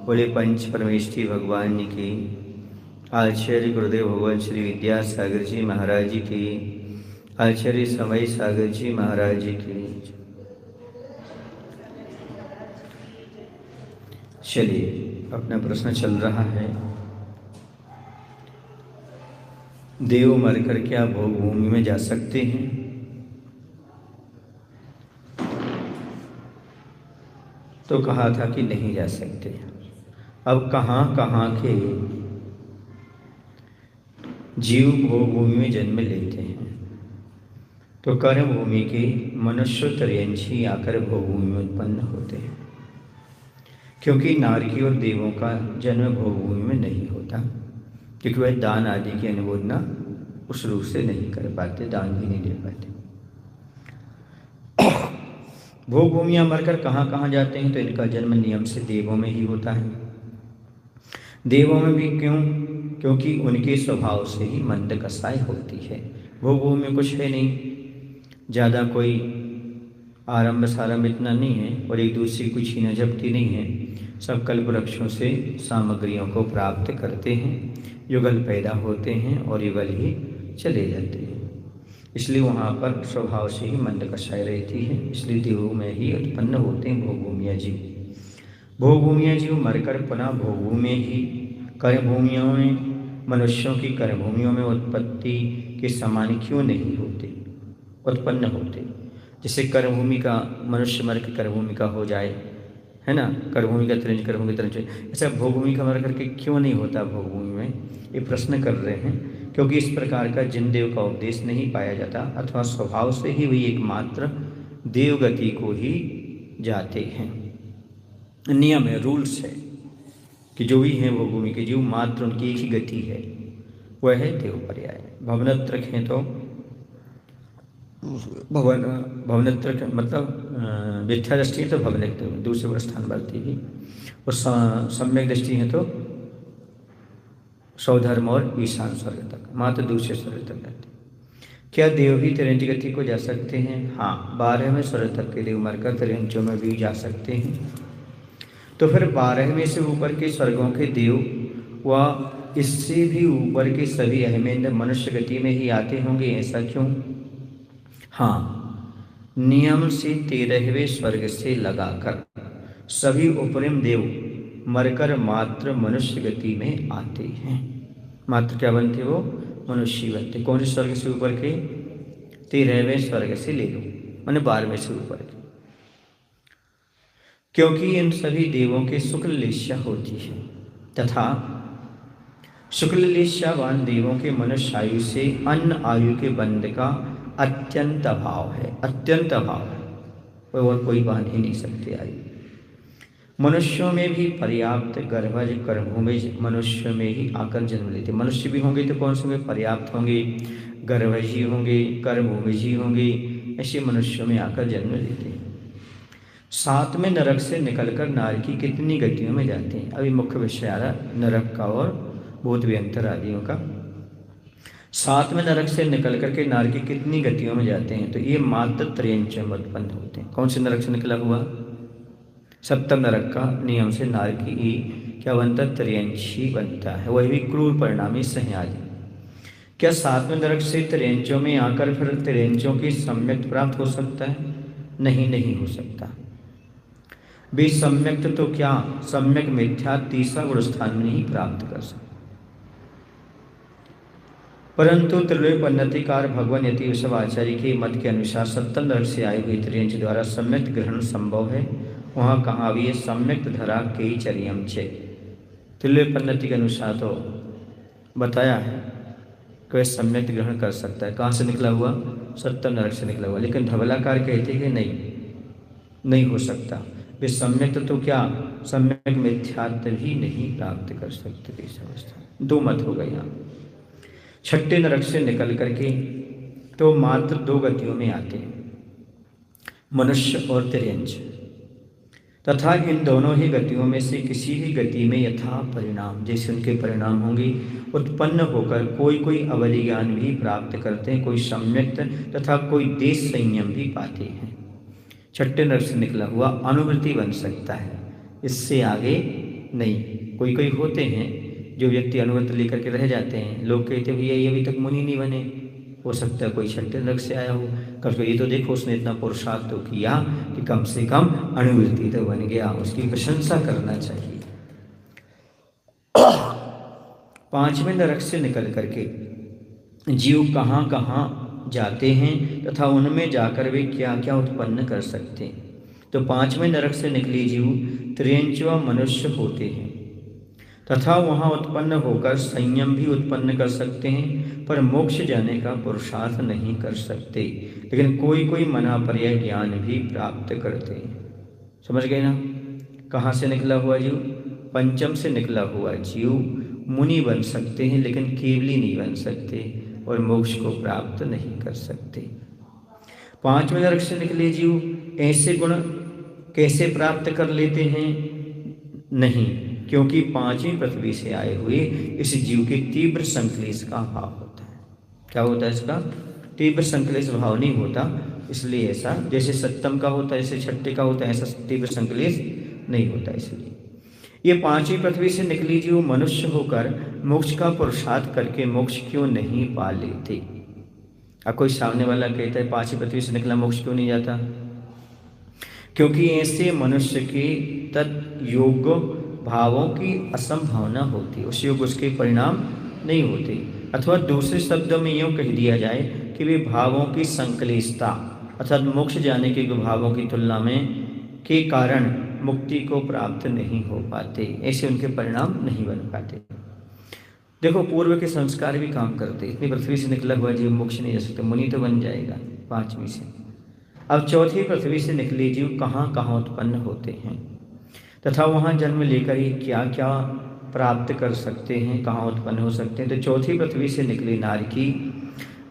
बोले पंच परमेष्ठी भगवान की, आचार्य गुरुदेव भगवान श्री विद्यासागर जी महाराज जी की, आचार्य समय सागर जी महाराज जी की। चलिए, अपना प्रश्न चल रहा है, देव मरकर क्या भोग भूमि में जा सकते हैं? तो कहा था कि नहीं जा सकते। अब कहाँ कहाँ के जीव भोग भूमि में जन्म लेते हैं? तो कर्म भूमि के मनुष्य त्रयंशी आकर भोग भूमि में उत्पन्न होते हैं, क्योंकि नारकी और देवों का जन्म भोग भूमि में नहीं होता, क्योंकि वह दान आदि की अनुमोदना उस रूप से नहीं कर पाते, दान भी नहीं दे पाते। भोग भूमियाँ मरकर कहाँ कहाँ जाते हैं? तो इनका जन्म नियम से देवों में ही होता है। देवों में भी क्यों? क्योंकि उनके स्वभाव से ही मंद कसाई होती है। भोग भूमि में कुछ है नहीं, ज़्यादा कोई आरंभ सारंभ इतना नहीं है, और एक दूसरे की कोई छीना झपटी नहीं है। सब कल्प वृक्षों से सामग्रियों को प्राप्त करते हैं, युगल पैदा होते हैं और युगल ही चले जाते हैं। इसलिए वहाँ पर स्वभाव से ही मंद कसाई रहती है, इसलिए देवों में ही उत्पन्न होते हैं भोग भूमिया जीव। भोग भूमिया जीव मरकर पुनः भोग भूमि ही कर्म भूमियों में, मनुष्यों की कर्म भूमियों में उत्पत्ति के समान क्यों नहीं होते, उत्पन्न होते? जैसे कर्मभूमि का मनुष्य मर के कर्मभूमि का हो जाए, है ना, कर्मभूमि का तिरंज कर्मभूमि का तिरंज, ऐसा भोगभूमि का मर करके क्यों नहीं होता भोगभूमि में? ये प्रश्न कर रहे हैं। क्योंकि इस प्रकार का जिन देव का उपदेश नहीं पाया जाता, अथवा स्वभाव से ही वही एकमात्र देवगति को ही जाते हैं। नियम है, रूल्स है कि जो भी हैं भोगभूमि के जीव, मात्र उनकी एक ही गति है, वह है देव पर्याय। भवनत्रक हैं तो भवनत्रक मतलब मिथ्या दृष्टि है तो भवनत्र दूसरे पर स्थान बढ़ती ही, और सम्यक दृष्टि है तो सौधर्म और ईशान स्वर्ग तक, मात्र दूसरे स्वर्ग तक जाते। क्या देव भी तिरंज गति को जा सकते हैं? हाँ, 12वें स्वर्ग तक के देव मरकर तिरंजों में भी जा सकते हैं। तो फिर 12वें से ऊपर के स्वर्गों के देव व इससे भी ऊपर के सभी अहमेंद्र मनुष्य गति में ही आते होंगे, ऐसा क्यों? हाँ, नियम से 13वें स्वर्ग से लगाकर सभी उपरिम देव मरकर मात्र मनुष्य गति में आते हैं। मात्र क्या बनते वो? मनुष्य बनते। कौन से स्वर्ग से ऊपर के? 13वें स्वर्ग से ले लो, मैंने 12वें से ऊपर के, क्योंकि इन सभी देवों के शुक्ल लेश्या होती है, तथा शुक्ल लेश्यावान देवों के मनुष्य आयु से अन्य आयु के बंध का अत्यंत अभाव है, अत्यंत अभाव है, और कोई बांध ही नहीं सकते आयु। मनुष्यों में भी पर्याप्त गर्भज कर्मभूमिज मनुष्य में ही आकर जन्म लेते। मनुष्य भी होंगे तो कौन से होंगे? पर्याप्त होंगे, गर्भजी होंगे, कर्मभूमिजी होंगे, ऐसे मनुष्यों में आकर जन्म लेते हैं। 7वें नरक से निकलकर नारकी कितनी गतियों में जाते हैं? अभी मुख्य विषय आ रहा नरक का और भूत व्यंतर आदियों का। 7वें नरक से निकल करके नारकी कितनी गतियों में जाते हैं? तो ये मात्र त्रयंच में उत्पन्न होते हैं। कौन से नरक से निकला हुआ? 7वें नरक का नियम से नारकी क्या बनता? त्रयंशी बनता है, वही भी क्रूर परिणामी संयाजी। क्या 7वें नरक से त्रयंचों में आकर फिर त्रयंचों की सम्यक प्राप्त हो सकता है? नहीं, नहीं हो सकता। भी सम्यक तो क्या सम्यक मिथ्या तीसरा गुण स्थान में ही प्राप्त कर सकता। परंतु त्रिलोपन्नतिकार भगवान यति वृषभ आचार्य के मत के अनुसार 7वें नरक से आए हुए त्रयंच द्वारा सम्यक ग्रहण संभव है। वहाँ कहाँ भी सम्यक धरा के चरियम छे। त्रिलोपन्नति के अनुसार तो बताया है कि वह सम्यक ग्रहण कर सकता है। कहाँ से निकला हुआ? 7वें नरक से निकला हुआ। लेकिन धवलाकार कहते हैं कि नहीं हो सकता। वे सम्यक तो क्या सम्यक मिथ्यात्व भी नहीं प्राप्त कर सकते इस अवस्था। दो मत हो गए यहाँ। 6ठे नरक से निकल करके तो मात्र 2 गतियों में आते हैं, मनुष्य और तिर्यंच, तथा इन दोनों ही गतियों में से किसी भी गति में यथा परिणाम जैसे उनके परिणाम होंगे उत्पन्न होकर कोई अवली ज्ञान भी प्राप्त करते हैं, कोई सम्यक तथा कोई देश संयम भी पाते हैं। 6ठे नरक से निकला हुआ अनुवृत्ति बन सकता है, इससे आगे नहीं। कोई कोई होते हैं जो व्यक्ति अनुव्रत लेकर के रह जाते हैं, लोग कहते भैया ये अभी तक मुनि नहीं बने, हो सकता है कोई छठे नरक से आया हो। कभी ये तो देखो उसने इतना पुरुषार्थ तो किया कि कम से कम अनुवृत्ति तो बन गया, उसकी प्रशंसा करना चाहिए। पांचवें नरक से निकल करके जीव कहाँ कहाँ जाते हैं तथा उनमें जाकर वे क्या क्या उत्पन्न कर सकते हैं। तो पांचवें नरक से निकले जीव त्रियंचवा मनुष्य होते हैं तथा वहाँ उत्पन्न होकर संयम भी उत्पन्न कर सकते हैं, पर मोक्ष जाने का पुरुषार्थ नहीं कर सकते। लेकिन कोई कोई मना पर्याय ज्ञान भी प्राप्त करते हैं। समझ गए ना? कहाँ से निकला हुआ जीव? पंचम से निकला हुआ जीव मुनि बन सकते हैं, लेकिन केवली नहीं बन सकते और मोक्ष को प्राप्त नहीं कर सकते। पांचवें नरक से निकले जीव ऐसे गुण कैसे प्राप्त कर लेते हैं? नहीं, क्योंकि पांचवी पृथ्वी से आए हुए इस जीव के तीव्र संक्लेश का भाव होता है। क्या होता है इसका? तीव्र संक्लेश भाव नहीं होता, इसलिए ऐसा जैसे सप्तम का होता है, जैसे छठे का होता है, ऐसा तीव्र संक्लेश नहीं होता। इसलिए ये पांचवी पृथ्वी से निकली जीव मनुष्य होकर मोक्ष का पुरुषार्थ करके मोक्ष क्यों नहीं पा लेते? अब कोई सामने वाला कहता है पांचवी पृथ्वी से निकला मोक्ष क्यों नहीं जाता? क्योंकि ऐसे मनुष्य के तत्योग भावों की असंभावना होती, उस योग उसके परिणाम नहीं होते। अथवा दूसरे शब्दों में यूँ कह दिया जाए कि वे भावों की संकलिष्टता अर्थात मोक्ष जाने के भावों की तुलना में के कारण मुक्ति को प्राप्त नहीं हो पाते, ऐसे उनके परिणाम नहीं बन पाते। देखो पूर्व के संस्कार भी काम करते। इतनी पृथ्वी से निकला हुआ जीव मोक्ष नहीं जा सकता, मुनि तो बन जाएगा पांचवी से। अब चौथी पृथ्वी से निकले जीव कहाँ कहाँ उत्पन्न होते हैं तथा वहाँ जन्म लेकर ही क्या क्या प्राप्त कर सकते हैं, कहाँ उत्पन्न हो सकते हैं। तो चौथी पृथ्वी से निकले नारकी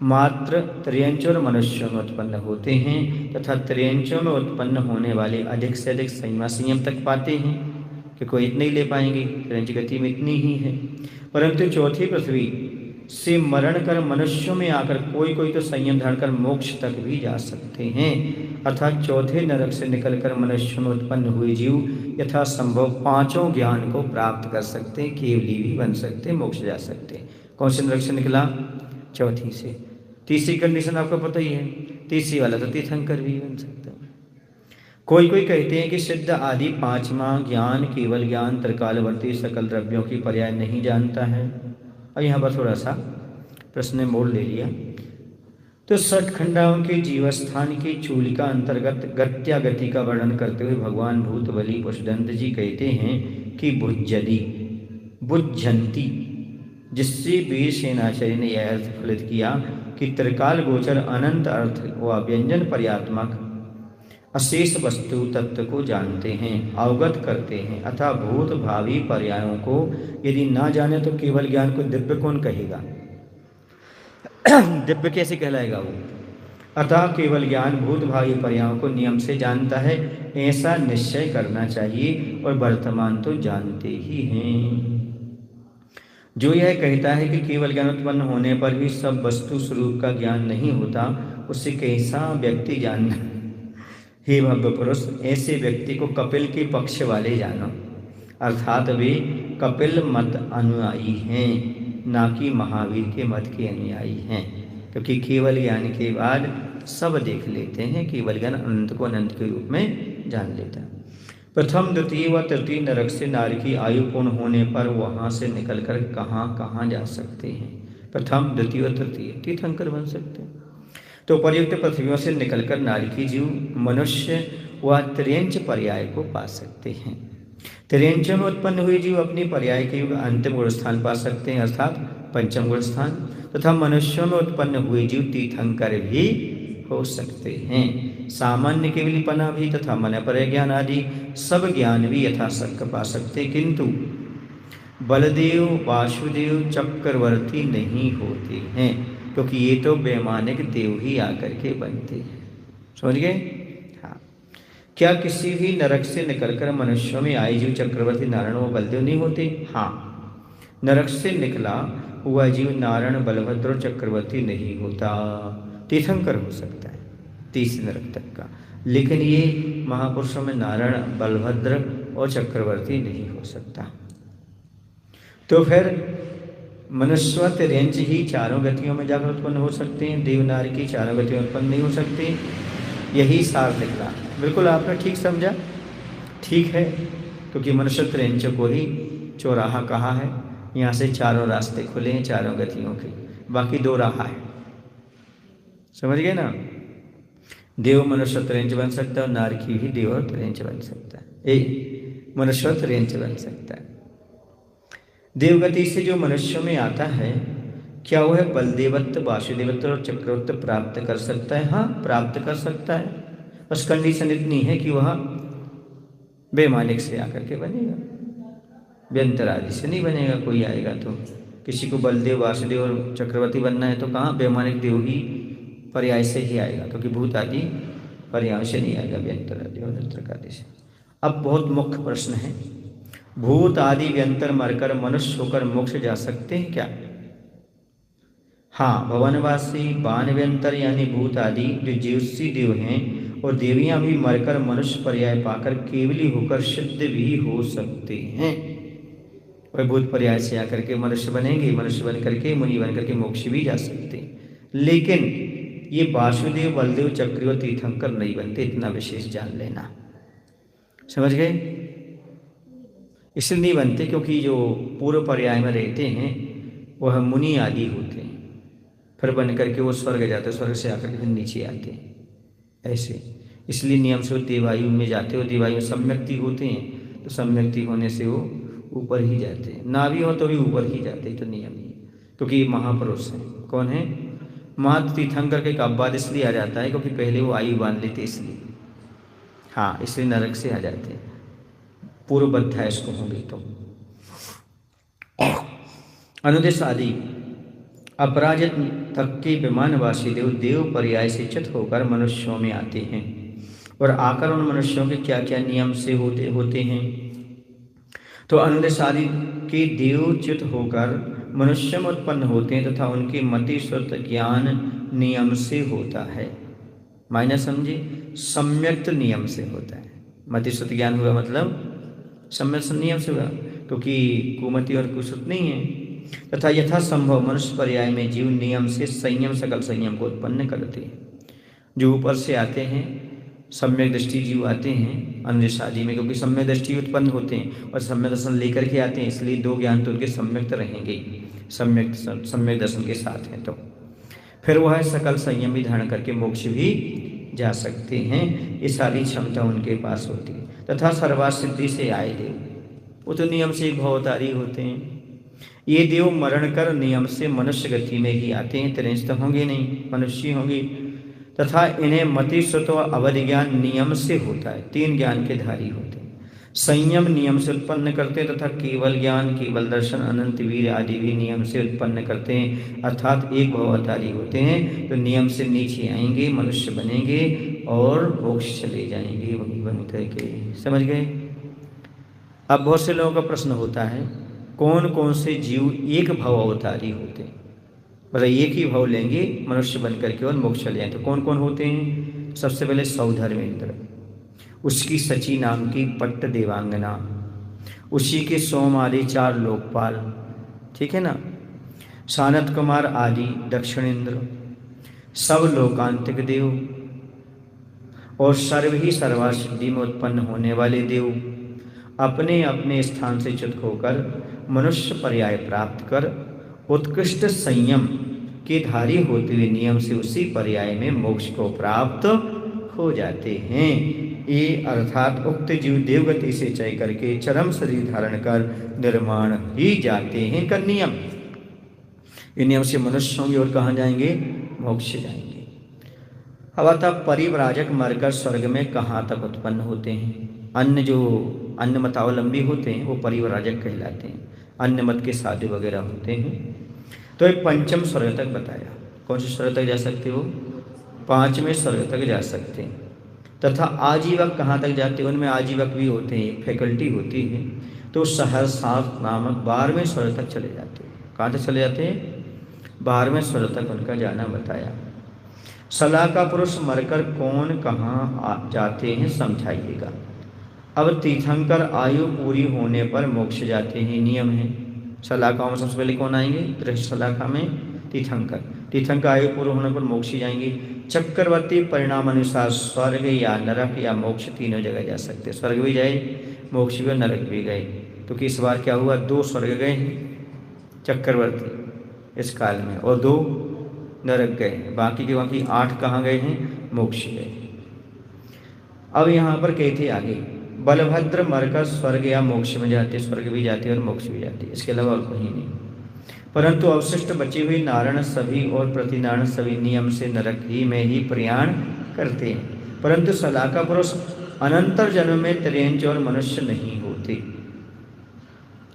मात्र त्रियंचों मनुष्यों में उत्पन्न होते हैं तथा त्रियंचों में उत्पन्न होने वाले अधिक से अधिक संयम तक पाते हैं कि कोई इतने ही ले पाएंगे, त्रियंच गति में इतनी ही है। परंतु चौथी पृथ्वी से मरण कर मनुष्यों में आकर कोई कोई तो संयम धारण कर मोक्ष तक भी जा सकते हैं। अर्थात चौथे नरक से निकलकर मनुष्यों में उत्पन्न हुए जीव यथा संभव पांचों ज्ञान को प्राप्त कर सकते हैं, केवली भी बन सकते हैं, मोक्ष जा सकते हैं। कौन से नरक से निकला? चौथी से। तीसरी कंडीशन आपको पता ही है, तीसरी वाला तो तीर्थंकर भी बन सकता है। कोई कोई कहते हैं कि सिद्ध आदि पांचवा ज्ञान केवल ज्ञान त्रिकालवर्ती सकल द्रव्यों की पर्याय नहीं जानता है। और यहाँ पर थोड़ा सा प्रश्न मोड़ ले लिया। तो सठखंडाओं के जीवस्थान की चूलिका अंतर्गत गत्यागति का वर्णन करते हुए भगवान भूतबली पुष्पदंत जी कहते हैं कि बुज्जदी बुज्जंती, जिससे वीर सेनाचार्य ने यह अर्थ फलित किया कि त्रिकाल गोचर अनंत अर्थ व व्यंजन पर्यात्मक अशेष वस्तु तत्व को जानते हैं, अवगत करते हैं। अतः भूत भावी पर्यायों को यदि ना जाने तो केवल ज्ञान को दिव्य कौन कहेगा? दिव्य कैसे कहलाएगा वो? अतः केवल ज्ञान भूत भावी पर्यायों को नियम से जानता है, ऐसा निश्चय करना चाहिए। और वर्तमान तो जानते ही हैं। जो यह कहता है कि केवल ज्ञान उत्पन्न होने पर भी सब वस्तु स्वरूप का ज्ञान नहीं होता, उससे कैसा व्यक्ति जानना? हे भव्य पुरुष, ऐसे व्यक्ति को कपिल के पक्ष वाले जानो, अर्थात वे कपिल मत अनुयायी हैं, ना कि महावीर के मत के अनुयायी हैं। क्योंकि केवल ज्ञान के बाद सब देख लेते हैं, केवल ज्ञान अनंत को अनंत के रूप में जान लेता है। प्रथम द्वितीय व तृतीय नरक से नारी की आयु पूर्ण होने पर वहाँ से निकलकर कहाँ कहाँ जा सकते हैं? प्रथम द्वितीय व तृतीय तीर्थंकर बन सकते हैं। तो पर्युक्त पृथ्वियों से निकलकर नारी की जीव मनुष्य व त्रियंच पर्याय को पा सकते हैं। त्रियंच में उत्पन्न हुए जीव अपनी पर्याय के युग अंतिम गुण स्थान पा सकते हैं, अर्थात पंचम गुण स्थान। तथा मनुष्यों में उत्पन्न हुए जीव तीर्थंकर भी हो सकते हैं। सामान्य केवलीपना भी तथा मन पर ज्ञान आदि सब ज्ञान भी यथाशक्य पा सकते, किंतु बलदेव वासुदेव चक्रवर्ती नहीं होते हैं, क्योंकि ये तो वैमानिक देव ही आकर के बनते हैं। समझ गए? हाँ। क्या किसी भी नरक से निकलकर मनुष्यों में आए जीव चक्रवर्ती नारायण व बलदेव नहीं होते? हाँ। नरक से निकला हुआ जीव नारायण बलभद्र और चक्रवर्ती नहीं होता, तीर्थंकर हो सकता है 30 नरक तक का। लेकिन ये महापुरुषों में नारायण बलभद्र और चक्रवर्ती नहीं हो सकता। तो फिर मनुष्यवत रेंज ही चारों गतियों में जाकर उत्पन्न हो सकते हैं, देवनारी की चारों गतियों में उत्पन्न नहीं हो सकती। यही सार निकला। बिल्कुल आपने ठीक समझा, ठीक है, क्योंकि मनुष्यवत रेंज को ही चौराहा कहा है। यहाँ से चारों रास्ते खुले हैं चारों गतियों के, बाकी दो राह है। समझ गए ना? देव मनुष्यवत रेंज बन सकता है और नारकी भी देववत रेंज बन सकता है, मनुष्यवत रेंज बन सकता है। देवगति से जो मनुष्य में आता है, क्या वह बलदेवत्व, वासुदेवत्व और चक्रवर्ती प्राप्त कर सकता है? हाँ, प्राप्त कर सकता है। बस कंडीशन इतनी है कि वह बेमालिक से आकर के बनेगा, व्यंतर आदि से नहीं बनेगा। कोई आएगा तो किसी को बलदेव, वासुदेव और चक्रवर्ती बनना है तो कहाँ बेमालिक देव ही पर्याय से ही आएगा, क्योंकि भूत आदि पर्याय से नहीं आएगा, व्यंतर आदि और नत्रक आदि से। अब बहुत मुख्य प्रश्न है, भूत आदि व्यंतर मरकर मनुष्य होकर मोक्ष जा सकते हैं क्या? हाँ, भवनवासी बान व्यंतर यानी भूत आदि जो ज्योतिषी देव हैं और देवियां भी मरकर मनुष्य पर्याय पाकर केवली होकर सिद्ध भी हो सकते हैं। वह भूत पर्याय से आकर के मनुष्य बनेंगे, मनुष्य बन करके मुनि बन करके मोक्ष भी जा सकते हैं। लेकिन ये वासुदेव, बलदेव, चक्रवर्ती, तीर्थंकर नहीं बनते, इतना विशेष जान लेना। समझ गए? इसलिए नहीं बनते क्योंकि जो पूर्व पर्याय में रहते हैं वह मुनि आदि होते हैं, फिर बन करके वो स्वर्ग जाते हैं, स्वर्ग से आकर के फिर नीचे आते हैं ऐसे। इसलिए नियम से वो देवायु में जाते हो, देवायु में सम्यक्ति होते हैं तो सम्यक्ति होने से वो ऊपर ही जाते हैं, ना भी हो तो भी ऊपर ही जाते हैं, तो नियम ही। क्योंकि महापुरुष हैं, कौन है? मात तीर्थंकर के बाद इसलिए आ जाता है क्योंकि पहले वो आयु बांध लेते इसलिए, हाँ, इसलिए नरक से आ जाते हैं। पूर्व अध्याय इसको होंगे तो अनुदेश आदि अपराजित तक के विमानवासी देव देव पर्याय से च्युत होकर मनुष्यों में आते हैं और आकर उन मनुष्यों के क्या क्या नियम से होते हैं। तो अनुदेश आदि के देव च्युत होकर मनुष्य में उत्पन्न होते हैं तथा उनके मति श्रुत ज्ञान नियम से होता है। मायना समझे? सम्यक्त नियम से होता है। मति श्रुत ज्ञान हुआ मतलब सम्यक्त नियम से हुआ, क्योंकि कुमति और कुश्रुत नहीं है। तथा यथा संभव मनुष्य पर्याय में जीव नियम से संयम, सकल संयम को उत्पन्न करते हैं। जो ऊपर से आते हैं सम्यक दृष्टि जीव आते हैं अनुदेश आदि में, क्योंकि सम्यक दृष्टि उत्पन्न होते हैं और सम्यक दर्शन लेकर के आते हैं, इसलिए दो ज्ञान तो उनके सम्यक्त रहेंगे, सम्यक दर्शन के साथ हैं। तो फिर वह सकल संयम भी धारण करके मोक्ष भी जा सकते हैं। ये सारी क्षमता उनके पास होती है। तथा सर्वासिद्धि से आए देव, वो तो नियम से भवतारी होते हैं। ये देव मरण कर नियम से मनुष्य गति में ही आते हैं, त्रिंश तो होंगे नहीं, मनुष्य होंगे। तथा इन्हें मति श्रुत व अवधि ज्ञान नियम से होता है, तीन ज्ञान के धारी होते हैं। संयम नियम से उत्पन्न करते हैं तथा केवल ज्ञान, केवल दर्शन, अनंत वीर आदि भी नियम से उत्पन्न करते हैं, अर्थात एक भवतारी होते हैं। तो नियम से नीचे आएंगे, मनुष्य बनेंगे और मोक्ष चले जाएंगे वहीं बन करके। समझ गए? अब बहुत से लोगों का प्रश्न होता है कौन कौन से जीव एक भव अवतारी होते हैं, मतलब एक ही भव लेंगे मनुष्य बन करके और मोक्ष चले जाएंगे। तो कौन कौन होते हैं? सबसे पहले सौधर्मेंद्र, उसकी सची नाम की पट्ट देवांगना, उसी के सोम आदि 4 लोकपाल, ठीक है ना, सानत कुमार आदि दक्षिणेंद्र, सब लोकांतिक देव और सर्व ही सर्वासिद्धि में उत्पन्न होने वाले देव अपने अपने स्थान से च्युत होकर मनुष्य पर्याय प्राप्त कर उत्कृष्ट संयम के धारी होते हुए नियम से उसी पर्याय में मोक्ष को प्राप्त हो जाते हैं। ये अर्थात उक्त जीव देवगति से चय करके चरम शरीर धारण कर निर्माण ही जाते हैं का नियम। ये नियम से मनुष्य होंगे और कहाँ जाएंगे? मोक्ष जाएंगे। अब आता परिव्राजक मरकर स्वर्ग में कहाँ तक उत्पन्न होते हैं? अन्य मतावलंबी होते हैं वो परिव्राजक कहलाते हैं, अन्य मत के साधु वगैरह होते हैं। तो एक पंचम स्वर्ग तक बताया। कौन से स्वर्ग तक जा सकते हो? 5वें स्वर्ग तक जा सकते हैं। तथा आजीवक कहाँ तक जाते हैं? उनमें आजीवक भी होते हैं, फैकल्टी होती है। तो सहस्रार्थ नामक 12वें स्वर्ग तक चले जाते हैं। कहाँ तक चले जाते हैं? 12वें स्वर्ग तक उनका जाना बताया। सलाह का पुरुष मरकर कौन कहाँ जाते हैं समझाइएगा। अब तीर्थंकर आयु पूरी होने पर मोक्ष जाते हैं, नियम है। सलाखा में सबसे पहले कौन आएंगे? गृहस्थ सलाखा में तीर्थंकर। तीर्थंकर आयु पूर्ण होने पर मोक्ष जाएंगे। चक्रवर्ती परिणाम अनुसार स्वर्ग या नरक या मोक्ष तीनों जगह जा सकते। स्वर्ग भी गए, मोक्ष भी, नरक भी गए। तो कि इस बार क्या हुआ? 2 स्वर्ग गए हैं चक्रवर्ती इस काल में, और 2 नरक गए हैं। बाकी के बाकी 8 कहाँ गए हैं? मोक्ष गए। अब यहाँ पर कहते आगे, बलभद्र मरकर स्वर्ग या मोक्ष में जाते, स्वर्ग भी जाते और मोक्ष भी जाते, इसके अलावा और कहीं नहीं। परंतु अवशिष्ट बची हुई नारायण सभी और प्रतिनारायण सभी नियम से नरक ही में ही प्रयाण करते हैं। परंतु सलाका पुरुष अनंतर जन्म में त्रियंच और मनुष्य नहीं होते।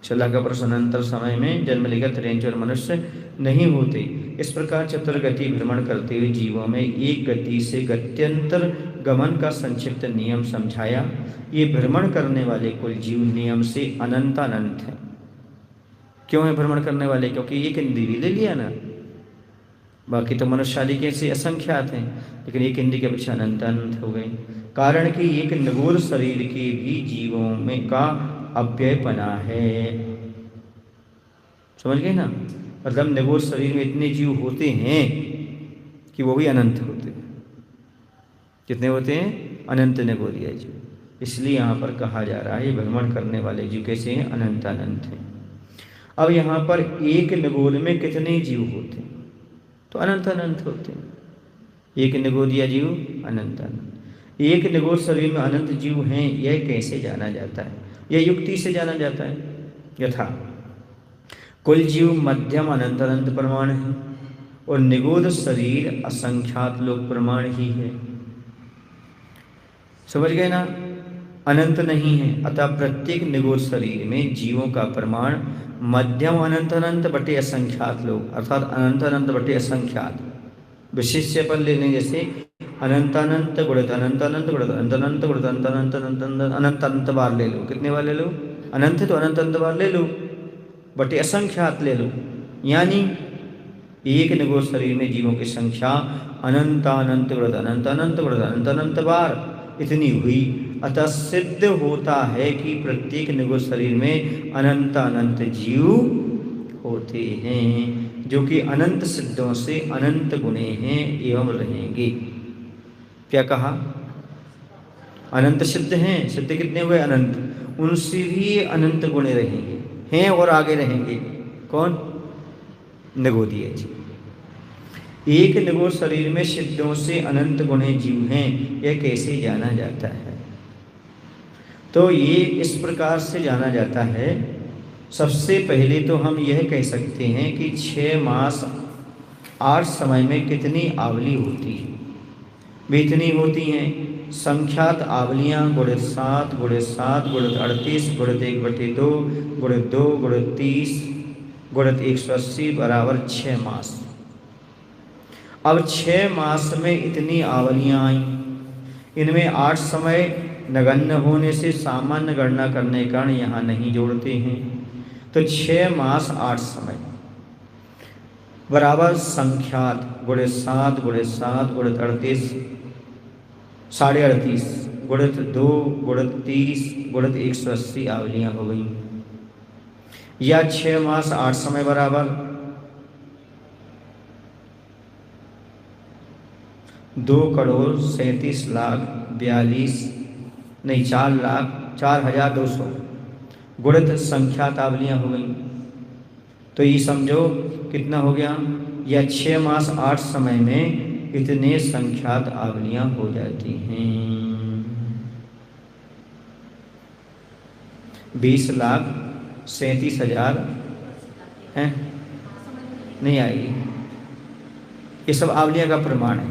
सलाका पुरुष अनंतर समय में जन्म लेकर त्रियंच और मनुष्य नहीं होते। इस प्रकार चतुर्गति भ्रमण करते हुए जीवों में एक गति से गत्यंतर गमन का संक्षिप्त नियम समझाया। ये भ्रमण करने वाले कुल जीव नियम से अनंतानंत है। क्यों है भ्रमण करने वाले? क्योंकि एक इंद्री ले लिया ना, बाकी तो मनुष्यादि के से असंख्यात हैं, लेकिन एक इंद्री के अपेक्षा अनंत अनंत हो गए। कारण कि एक निगूढ़ शरीर के भी जीवों में का अव्ययपना है। समझ गए ना? मतलब निगूढ़ शरीर में इतने जीव होते हैं कि वो भी अनंत होते हैं। कितने होते हैं? अनंत निगूढ़ जीव। इसलिए यहाँ पर कहा जा रहा है भ्रमण करने वाले जीव कैसे हैं? अनंत अनंत हैं। अब यहाँ पर एक निगोद में कितने जीव होते हैं? तो अनंत अनंत होते हैं। एक निगोदिया जीव अनंत अनंत। एक निगोद शरीर में अनंत जीव हैं, यह कैसे जाना जाता है? यह युक्ति से जाना जाता है। यथा कुल जीव मध्यम अनंत अनंत प्रमाण है और निगोद शरीर असंख्यात लोक प्रमाण ही है। समझ गए ना? अनंत नहीं है, अतः प्रत्येक निगोद शरीर में जीवों का प्रमाण मध्यम अनंत अनंत बटे असंख्यात लोग, अर्थात अनंत अनंत बटे असंख्यात। विशिष्य पर ले लें, जैसे अनंत अनंत गुणित अनंत अनंत गुणित अनंत अनंत गुणित अनंत अनंत अनंत अनंत अनंत बार ले लो। कितने बार ले लो? अनंत, तो अनंत अनंत बार ले लो, बटे असंख्यात ले लो। यानी एक निगोद शरीर में जीवों की संख्या अनंत अनंत गुणित अनंत अनंत गुणित अनंत अनंत बार इतनी हुई। अतः सिद्ध होता है कि प्रत्येक निगुण शरीर में अनंत अनंत जीव होते हैं, जो कि अनंत सिद्धों से अनंत गुणे हैं एवं रहेंगे। क्या कहा? अनंत सिद्ध हैं। सिद्ध कितने हुए? अनंत। उनसे भी अनंत गुणे रहेंगे, हैं और आगे रहेंगे। कौन? निगोदीय जीव। एक निगोद शरीर में सिद्धों से अनंत गुणे जीव हैं, यह कैसे जाना जाता है? तो ये इस प्रकार से जाना जाता है। सबसे पहले तो हम यह कह सकते हैं कि 6 मास 8 समय में कितनी आवली होती है? वे इतनी होती हैं। संख्यात आवलियाँ गुणित 7 गुणित 7 गुणित 38 गुणित 1/2 गुणित 2 गुणित 30 गुणित 180 बराबर 6 मास। अब 6 मास में इतनी आवलियाँ आई। इनमें 8 समय नगण्य होने से सामान्य गणना करने के कारण यहाँ नहीं जोड़ते हैं। तो 6 मास 8 समय बराबर संख्यात गुणित 7 गुणित 7 गुणित 38 38.5 गुणित 2 गुणित 30 गुणित 180 आवलियाँ हो गई। या 6 मास 8 समय बराबर 4,37,42,4,200 गुणित संख्यात आवलियाँ हो गई। तो ये समझो कितना हो गया? या 6 मास 8 समय में इतने संख्यात आवलियाँ हो जाती हैं। 20,37,000 हैं, नहीं आएगी। ये सब आवलियाँ का प्रमाण है।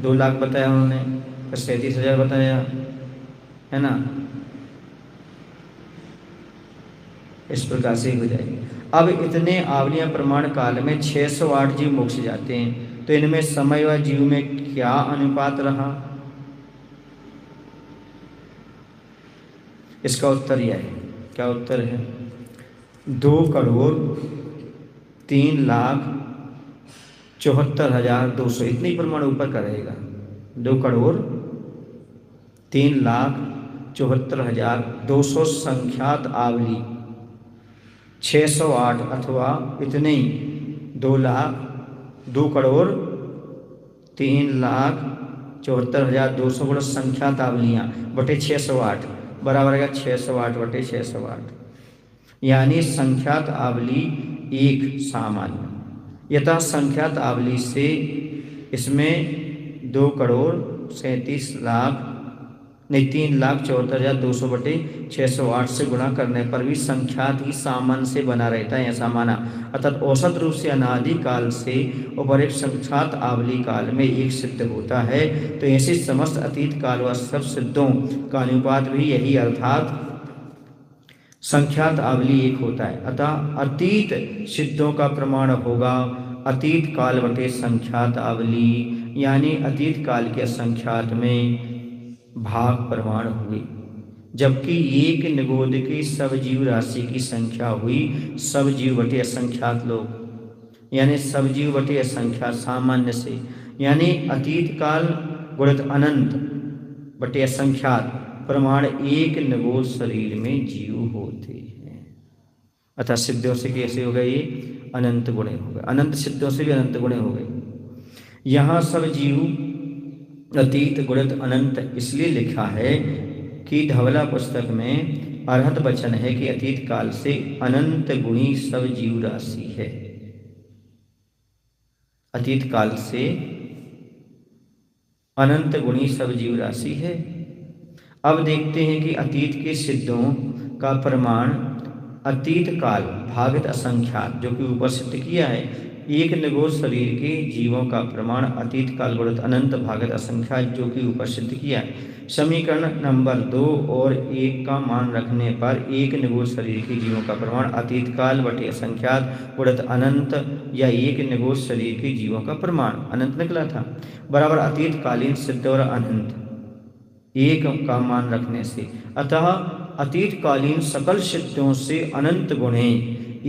2 लाख बताया उन्होंने, फिर 37,000 बताया, है ना? इस प्रकार से हो जाएगी। अब इतने आवलियाँ प्रमाण काल में 608 जीव मोक्ष जाते हैं। तो इनमें समय व जीव में क्या अनुपात रहा? इसका उत्तर यह है। क्या उत्तर है? 2,03,74,200 इतनी प्रमाण ऊपर का रहेगा। 2,03,74,200 74,200 संख्यात आवली 608 अथवा इतने ही 2,03,74,200 गुण संख्यात आवलियाँ बटे 608 बराबर है 608 बटे 608, यानी संख्यात आवली एक सामान्य। यथा संख्यात आवली से इसमें 3,74,200 बटे 608 से गुणा करने पर भी संख्यात ही सामान्य से बना रहता है, ऐसा माना। अर्थात औसत रूप से अनादि काल से उपरिक्त संख्यात आवली काल में एक सिद्ध होता है, तो ऐसे समस्त अतीत काल व सब सिद्धों का अनुपात भी यही, अर्थात संख्यात आवली एक होता है। अतः अतीत सिद्धों का प्रमाण होगा अतीत काल बटे संख्यात आवली, यानी अतीत काल के संख्यात में भाग प्रमाण हुए, जबकि एक निगोद की सब जीव राशि की संख्या हुई सब जीव बटे असंख्यात लोग, यानी सब जीव बटे असंख्यात सामान्य से, यानी अतीत काल गुणित अनंत बटे असंख्यात प्रमाण एक निगोद शरीर में जीव होते हैं। अतः सिद्धों से कैसे हो गए, ये अनंत गुणे हो गए, अनंत सिद्धों से भी अनंत गुणे हो गए। यहाँ सब जीव अतीत गुणित अनंत इसलिए लिखा है कि धवला पुस्तक में अर्हत वचन है कि अतीत काल से अनंत गुणी सब जीव राशि है। अतीत काल से अनंत गुणी सब जीव राशि है। अब देखते हैं कि अतीत के सिद्धों का प्रमाण अतीत काल भागित असंख्यात, जो कि ऊपर सिद्ध किया है, एक निगोद शरीर के जीवों का प्रमाण अतीत काल गुणित अनंत भागित असंख्यात, जो कि ऊपर सिद्ध किया है। समीकरण नंबर 2 और 1 का मान रखने पर एक निगोद शरीर के जीवों का प्रमाण अतीत काल बटे असंख्यात गुणित अनंत, या एक निगोद शरीर के जीवों का प्रमाण अनंत निकला था, बराबर अतीत कालीन सिद्ध और अनंत एक का मान रखने से। अतः अतीत कालीन सकल सिद्धों से अनंत गुणे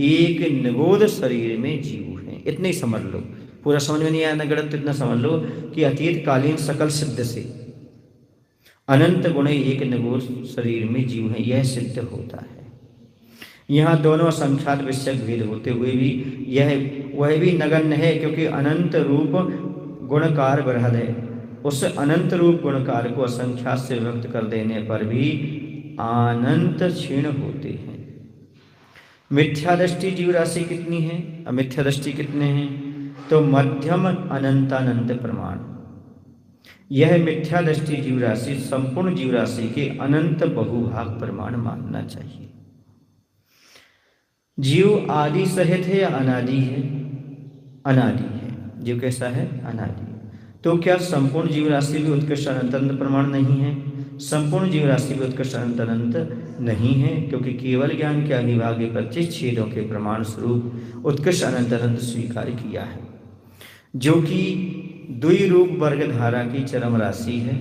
एक निगोद शरीर में जीव हैं। इतने ही समझ लो, पूरा समझ में नहीं आया ना गणित, इतना समझ लो कि अतीत कालीन सकल सिद्ध से अनंत गुणे एक निगोद शरीर में जीव हैं, यह सिद्ध होता है। यहाँ दोनों संख्यात विषयक भेद होते हुए भी वह भी नगण्य है, क्योंकि अनंत रूप गुणकार बृहद है। उस अनंत रूप गुणकार को असंख्यात से व्यक्त कर देने पर भी अनंत क्षीण होते हैं। मिथ्या दृष्टि जीव राशि कितनी है, अमिथ्या दृष्टि कितने हैं, तो मध्यम अनंतानंत प्रमाण। यह मिथ्या दृष्टि जीव राशि संपूर्ण जीव राशि के अनंत बहुभाग प्रमाण मानना चाहिए। जीव आदि सहित है या अनादि है, अनादि है। जीव कैसा है, अनादि। तो क्या संपूर्ण जीव राशि भी उत्कृष्ट अनंत प्रमाण नहीं है? संपूर्ण जीव राशि भी उत्कृष्ट अनंत नहीं है, क्योंकि केवल ज्ञान के अधिभाग्य प्रतिष्ठ छेदों के प्रमाण स्वरूप उत्कृष्ट अनंत स्वीकार किया है, जो कि द्विरूप वर्ग धारा की चरम राशि है,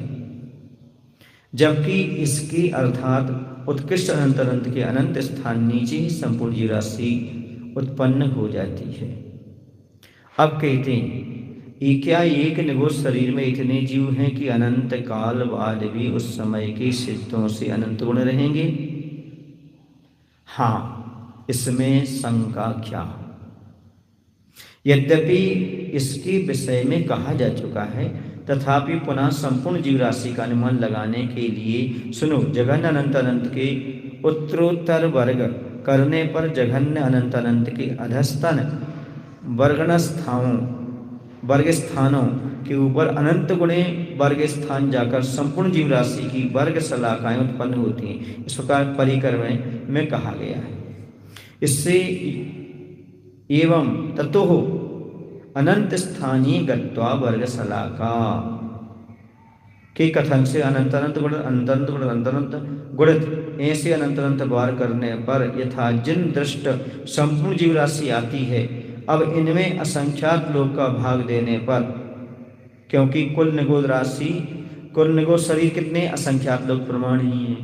जबकि इसकी अर्थात उत्कृष्ट अनंत के अनंत स्थान नीचे ही संपूर्ण जीव राशि उत्पन्न हो जाती है। अब कहते हैं क्या एक निगोद शरीर में इतने जीव हैं कि अनंत काल बाद भी उस समय के सिद्धों से अनंत गुण रहेंगे? हाँ, इसमें शंका क्या? यद्यपि इसके विषय में कहा जा चुका है, तथापि पुनः संपूर्ण जीव राशि का अनुमान लगाने के लिए सुनो। जघन्य अनंत के उत्तरोत्तर वर्ग करने पर जघन्य अनंत के अधस्तन वर्ग स्थानों के ऊपर अनंत गुणे वर्ग स्थान जाकर संपूर्ण जीव राशि की वर्ग शलाकाएं उत्पन्न होती हैं। इस प्रकार परिकर में कहा गया है। इससे एवं ततोः अनंत स्थानीय गत्वा वर्ग शलाका के कथन से अनंत गुणित ऐसे अनंत बार करने पर यथा जिन दृष्ट संपूर्ण जीव राशि आती है, अब इनमें असंख्यात लोग का भाग देने पर, क्योंकि कुल निगोद शरीर कितने, असंख्यात लोग प्रमाण ही हैं,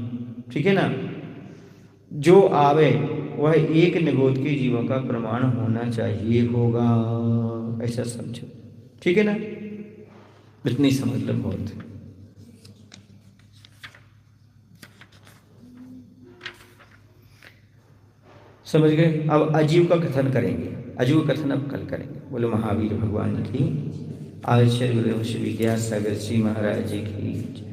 ठीक है ना। जो आवे वह एक निगोद के जीवों का प्रमाण होना चाहिए होगा, ऐसा समझो, ठीक है ना। इतनी समझ लो बहुत। समझ गए। अब अजीव का कथन करेंगे, अजीव कथन अब कल करेंगे। बोलो महावीर भगवान की। आचार्य गुरुदेव श्री विद्यासागर जी महाराज जी की।